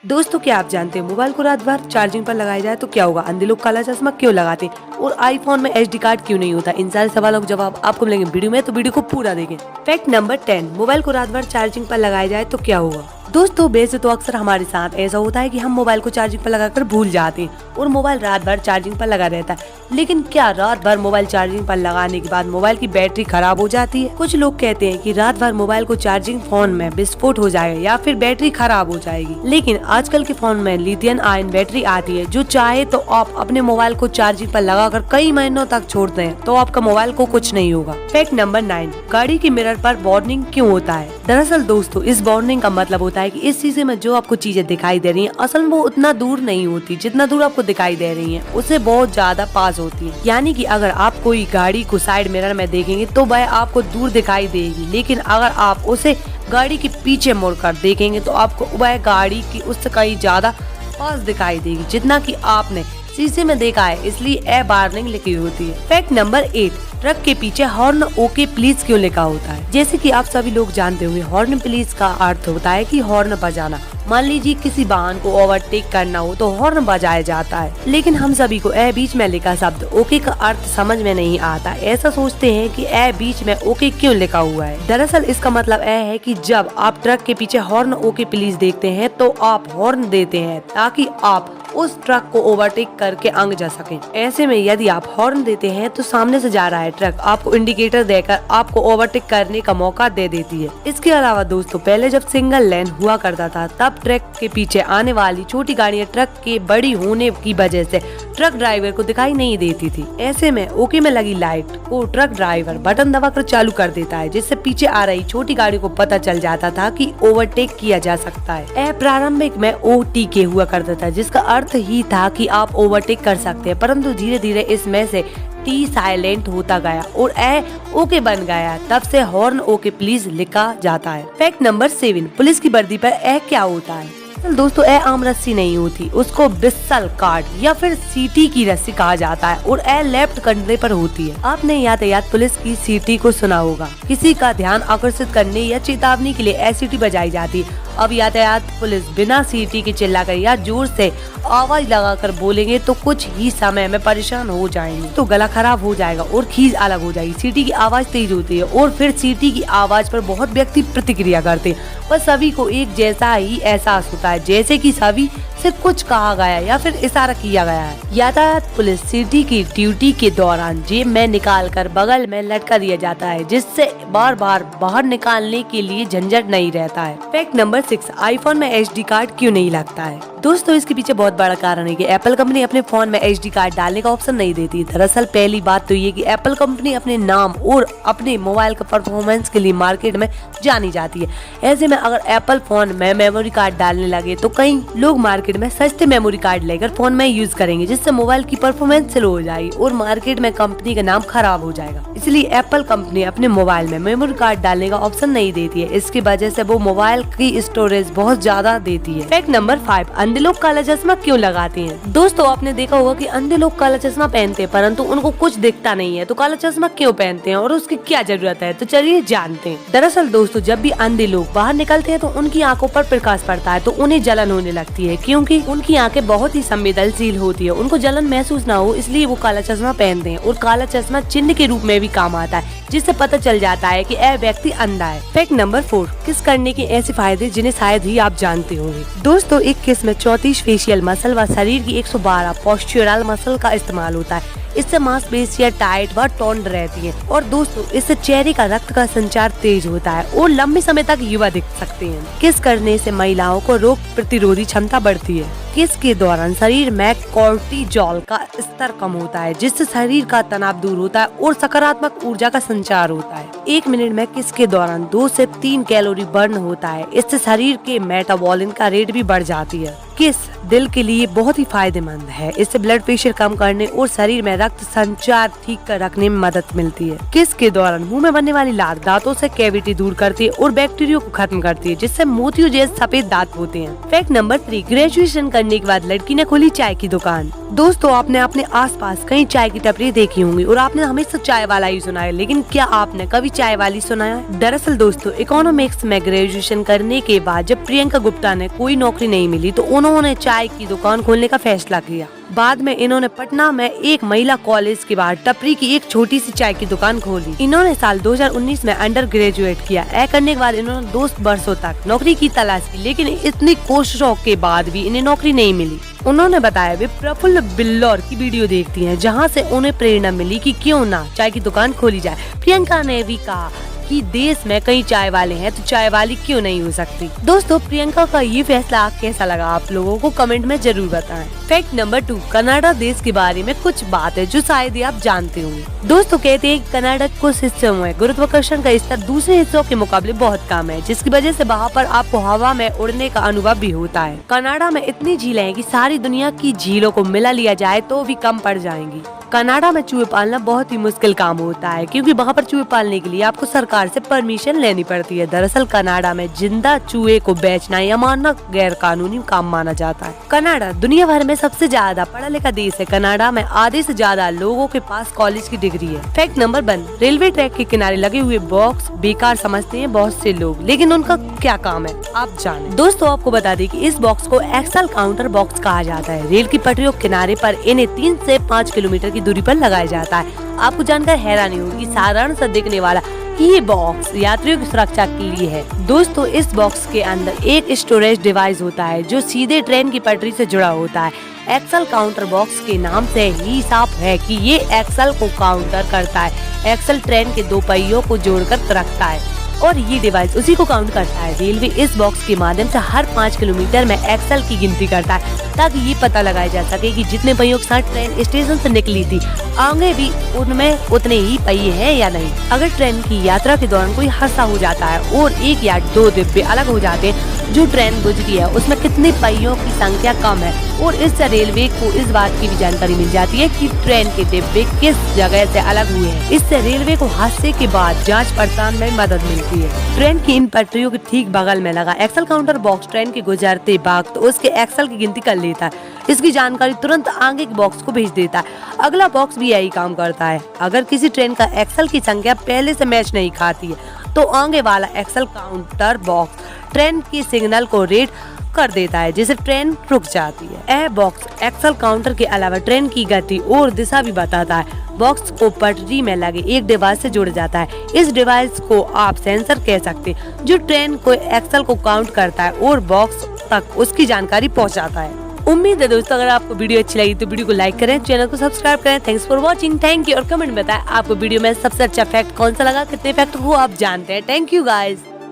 दोस्तों, क्या आप जानते हैं मोबाइल को रात भर चार्जिंग पर लगाया जाए तो क्या होगा? अंधे लोग काला चश्मा क्यों लगाते हैं और आईफोन में एचडी कार्ड क्यों नहीं होता? इन सारे सवालों के जवाब आपको मिलेंगे वीडियो में, तो वीडियो को पूरा देखें। फैक्ट नंबर 10, मोबाइल को रात भर चार्जिंग पर लगाया जाए तो क्या होगा? दोस्तों, वैसे तो अक्सर हमारे साथ ऐसा होता है कि हम मोबाइल को चार्जिंग पर लगाकर भूल जाते हैं और मोबाइल रात भर चार्जिंग पर लगा रहता है। लेकिन क्या रात भर मोबाइल चार्जिंग पर लगाने के बाद मोबाइल की बैटरी खराब हो जाती है? कुछ लोग कहते हैं कि रात भर मोबाइल को चार्जिंग फोन में विस्फोट हो जाएगा या फिर बैटरी खराब हो जाएगी। लेकिन आजकल के फोन में लिथियम आयन बैटरी आती है, जो चाहे तो आप अपने मोबाइल को चार्जिंग पर लगाकर कई महीनों तक छोड़ते हैं तो आपका मोबाइल को कुछ नहीं होगा। फैक्ट नंबर 9, गाड़ी के मिरर पर वार्निंग क्यों होता है? दरअसल दोस्तों, इस वार्निंग का मतलब होता है कि इस शीशे में जो आपको चीजें दिखाई दे रही हैं, असल में वो उतना दूर नहीं होती जितना दूर आपको दिखाई दे रही हैं, उससे बहुत ज्यादा पास होती है। यानी कि अगर आप कोई गाड़ी को साइड मिरर में देखेंगे तो वह आपको दूर दिखाई देगी, लेकिन अगर आप उसे गाड़ी के पीछे मुड़कर देखेंगे तो आपको वह गाड़ी की उससे कहीं ज्यादा पास दिखाई देगी जितना कि आपने शीशे में देखा है, इसलिए ए वार्निंग लिखी होती है। फैक्ट नंबर 8, ट्रक के पीछे हॉर्न ओके प्लीज क्यों लिखा होता है? जैसे कि आप सभी लोग जानते होंगे, हॉर्न प्लीज का अर्थ होता है कि हॉर्न बजाना। मान लीजिए किसी वाहन को ओवरटेक करना हो तो हॉर्न बजाया जाता है, लेकिन हम सभी को ए बीच में लिखा शब्द ओके का अर्थ समझ में नहीं आता। ऐसा सोचते हैं कि ए बीच में ओके क्यों लिखा हुआ है। दरअसल इसका मतलब ए है कि जब आप ट्रक के पीछे हॉर्न ओके प्लीज देखते हैं तो आप हॉर्न देते हैं ताकि आप उस ट्रक को ओवरटेक करके आगे जा सकें। ऐसे में यदि आप हॉर्न देते हैं तो सामने से जा रहा है ट्रक आपको इंडिकेटर देकर आपको ओवरटेक करने का मौका दे देती है। इसके अलावा दोस्तों, पहले जब सिंगल लेन हुआ करता था तब ट्रक के पीछे आने वाली छोटी गाड़ियां ट्रक के बड़ी होने की वजह से ट्रक ड्राइवर को दिखाई नहीं देती थी। ऐसे में ओके में लगी लाइट को ट्रक ड्राइवर बटन दबाकर चालू कर देता है, जिससे पीछे आ रही छोटी गाड़ी को पता चल जाता था कि ओवरटेक किया जा सकता है। प्रारंभिक में OTK हुआ करता था, जिसका अर्थ ही था कि आप ओवरटेक कर सकते हैं, परंतु धीरे धीरे इसमें से T साइलेंट होता गया और ए ओके बन गया। तब से हॉर्न ओके प्लीज लिखा जाता है। फैक्ट नंबर 7, पुलिस की वर्दी पर ए क्या होता है? दोस्तों, ए आम रस्सी नहीं होती, उसको बिस्सल कार्ड या फिर सीटी की रस्सी कहा जाता है और ए लेफ्ट कंधे पर होती है। आपने यातायात पुलिस की सीटी को सुना होगा। किसी का ध्यान आकर्षित करने या चेतावनी के लिए ए सीटी बजाई जाती है। अब यातायात पुलिस बिना सीटी के चिल्लाकर या जोर से आवाज लगाकर बोलेंगे तो कुछ ही समय में परेशान हो जाएंगे, तो गला खराब हो जाएगा और खींच अलग हो जाएगी। सीटी की आवाज तेज होती है और फिर सीटी की आवाज पर बहुत व्यक्ति प्रतिक्रिया करते हैं, पर सभी को एक जैसा ही एहसास होता है, जैसे कि सभी से कुछ कहा गया या फिर इशारा किया गया है। यातायात पुलिस सीटी की ड्यूटी के दौरान जेब में निकालकर बगल में लटका दिया जाता है, जिससे बार बार बाहर निकालने के लिए झंझट नहीं रहता है। फैक्ट नंबर 6, आईफोन में एचडी कार्ड क्यों नहीं लगता है? दोस्तों, इसके पीछे बहुत बड़ा कारण है कि एप्पल कंपनी अपने फोन में एचडी कार्ड डालने का ऑप्शन नहीं देती। दरअसल पहली बात तो ये कि एप्पल कंपनी अपने नाम और अपने मोबाइल का परफॉर्मेंस के लिए मार्केट में जानी जाती है। ऐसे में अगर एप्पल फोन में मेमोरी कार्ड डालने लगे तो कई लोग मार्केट में सस्ते मेमोरी कार्ड लेकर फोन में यूज करेंगे, जिससे मोबाइल की परफॉर्मेंस स्लो हो जाएगी और मार्केट में कंपनी का नाम खराब हो जाएगा। इसलिए एप्पल कंपनी अपने मोबाइल में मेमोरी कार्ड डालने का ऑप्शन नहीं देती है। इसकी वजह से वो मोबाइल की स्टोरेज बहुत ज्यादा देती है। फैक्ट नंबर 5, अंधे लोग काला चश्मा क्यों लगाते हैं? दोस्तों, आपने देखा होगा कि अंधे लोग काला चश्मा पहनते हैं परंतु उनको कुछ दिखता नहीं है, तो काला चश्मा क्यों पहनते हैं और उसकी क्या जरूरत है? तो चलिए जानते हैं। दरअसल दोस्तों, जब भी अंधे लोग बाहर निकलते हैं तो उनकी आंखों पर प्रकाश पड़ता है तो उन्हें जलन होने लगती है, क्योंकि उनकी आंखें बहुत ही संवेदनशील होती है। उनको जलन महसूस ना हो इसलिए वो काला चश्मा पहनते हैं और काला चश्मा चिन्ह के रूप में भी काम आता है, जिससे पता चल जाता है कि यह व्यक्ति अंधा है। फैक्ट नंबर 4, किस करने के ऐसे फायदे जिन्हें शायद ही आप जानते होंगे। दोस्तों, एक किस में 34 फेशियल मसल व शरीर की 112 पोस्चुरल मसल का इस्तेमाल होता है। इससे मांसपेशियां टाइट व टोन्ड रहती है और दोस्तों, इससे चेहरे का रक्त का संचार तेज होता है और लंबे समय तक युवा दिख सकते हैं। किस करने से महिलाओं को रोग प्रतिरोधी क्षमता बढ़ती है। किस के दौरान शरीर में कोर्टिजोल का स्तर कम होता है, जिससे शरीर का तनाव दूर होता है और सकारात्मक ऊर्जा का संचार होता है। 1 मिनट में किस के दौरान 2 से 3 कैलोरी बर्न होता है। इससे शरीर के मेटाबॉलिज्म का रेट भी बढ़ जाती है। किस दिल के लिए बहुत ही फायदेमंद है। इससे ब्लड प्रेशर कम करने और शरीर में रक्त संचार ठीक कर रखने में मदद मिलती है। किस के दौरान मुंह में बनने वाली लार दांतों से कैविटी दूर करती है और बैक्टीरिया को खत्म करती है, जिससे मोतियों जैसे सफेद दांत होते हैं। फैक्ट नंबर 3, ग्रेजुएशन करने के बाद लड़की ने खोली चाय की दुकान। दोस्तों, आपने अपने आसपास कई चाय की टपरी देखी होंगी और आपने हमेशा चाय वाला ही सुना है, लेकिन क्या आपने कभी चाय वाली सुना है? दरअसल दोस्तों, इकोनॉमिक्स में ग्रेजुएशन करने के बाद जब प्रियंका गुप्ता ने कोई नौकरी नहीं मिली तो उन्होंने चाय की दुकान खोलने का फैसला किया। बाद में इन्होंने पटना में एक महिला कॉलेज के बाहर टपरी की एक छोटी सी चाय की दुकान खोली। इन्होंने साल 2019 में अंडर ग्रेजुएट किया। करने के बाद इन्होंने 2 वर्षों तक नौकरी की तलाश की, लेकिन इतनी कोशिशों के बाद भी इन्हें नौकरी नहीं मिली। उन्होंने बताया वे प्रफुल्ल बिल्लौर की वीडियो देखती हैं, जहां से उन्हें प्रेरणा मिली कि क्यों ना चाय की दुकान खोली जाए। प्रियंका ने भी कहा कि देश में कई चाय वाले हैं तो चाय वाली क्यों नहीं हो सकती। दोस्तों, प्रियंका का ये फैसला कैसा लगा आप लोगों को कमेंट में जरूर बताएं। फैक्ट नंबर 2, कनाडा देश के बारे में कुछ बात है जो शायद ही आप जानते होंगे। दोस्तों, कहते हैं कनाडा कुछ हिस्सों में गुरुत्वाकर्षण का स्तर दूसरे हिस्सों के मुकाबले बहुत कम है, जिसकी वजह से वहाँ पर आपको हवा में उड़ने का अनुभव भी होता है। कनाडा में इतनी झीलें हैं कि सारी दुनिया की झीलों को मिला लिया जाए तो भी कम पड़ जाएंगी। कनाडा में चूहे पालना बहुत ही मुश्किल काम होता है, क्योंकि वहाँ पर चूहे पालने के लिए आपको सरकार से परमिशन लेनी पड़ती है। दरअसल कनाडा में जिंदा चूहे को बेचना या मारना गैर कानूनी काम माना जाता है। कनाडा दुनिया भर में सबसे ज्यादा पढ़ा लिखा देश है। कनाडा में आधे से ज्यादा लोगों के पास कॉलेज की डिग्री है। फैक्ट नंबर 1, रेलवे ट्रैक के किनारे लगे हुए बॉक्स बेकार समझते हैं बहुत से लोग, लेकिन उनका क्या काम है आप जाने। दोस्तों, आपको बता दें कि इस बॉक्स को एक्सल काउंटर बॉक्स कहा जाता है। रेल की पटरियों के किनारे पर इन्हें 3 से 5 किलोमीटर की दूरी पर लगाया जाता है। आपको जानकर हैरानी होगी, साधारण सा दिखने वाला ये बॉक्स यात्रियों की सुरक्षा के लिए है। दोस्तों, इस बॉक्स के अंदर एक स्टोरेज डिवाइस होता है जो सीधे ट्रेन की पटरी से जुड़ा होता है। एक्सल काउंटर बॉक्स के नाम से ही साफ है कि ये एक्सल को काउंटर करता है। एक्सल ट्रेन के 2 पहियों को जोड़कर रखता है और ये डिवाइस उसी को काउंट करता है। रेलवे इस बॉक्स के माध्यम से हर 5 किलोमीटर में एक्सल की गिनती करता है, ताकि ये पता लगाया जा सके कि जितने पहियों के साथ ट्रेन स्टेशन से निकली थी आगे भी उनमें उतने ही पहिए हैं या नहीं। अगर ट्रेन की यात्रा के दौरान कोई हादसा हो जाता है और 1 या 2 डिब्बे अलग हो जाते हैं जो ट्रेन गुजरी है उसमें कितने पहियों की संख्या कम है, और इससे रेलवे को इस बात की भी जानकारी मिल जाती है कि ट्रेन के डिब्बे किस जगह से अलग हुए हैं। इससे रेलवे को हादसे के बाद जांच पड़ताल में मदद मिलती है। ट्रेन की इन पटरियों के ठीक बगल में लगा एक्सल काउंटर बॉक्स ट्रेन के गुजरते वक्त उसके एक्सल की गिनती कर लेता है। इसकी जानकारी तुरंत आगे के बॉक्स को भेज देता है। अगला बॉक्स भी यही काम करता है। अगर किसी ट्रेन का एक्सल की संख्या पहले से मैच नहीं खाती है तो आगे वाला एक्सल काउंटर बॉक्स ट्रेन की सिग्नल को रीड कर देता है, जिससे ट्रेन रुक जाती है। यह बॉक्स एक्सल काउंटर के अलावा ट्रेन की गति और दिशा भी बताता है। बॉक्स को पटरी में लगे एक डिवाइस से जोड़ा जाता है। इस डिवाइस को आप सेंसर कह सकते हैं, जो ट्रेन को एक्सल को काउंट करता है और बॉक्स तक उसकी जानकारी पहुंचाता है। उम्मीद है दोस्तों, अगर आपको वीडियो अच्छी लगी तो वीडियो को लाइक करें, चैनल को सब्सक्राइब करें। Thanks for watching, thank you. और कमेंट में बताएं आपको वीडियो में सबसे अच्छा फैक्ट कौन सा लगा, कितने फैक्ट को आप जानते हैं। Thank you guys.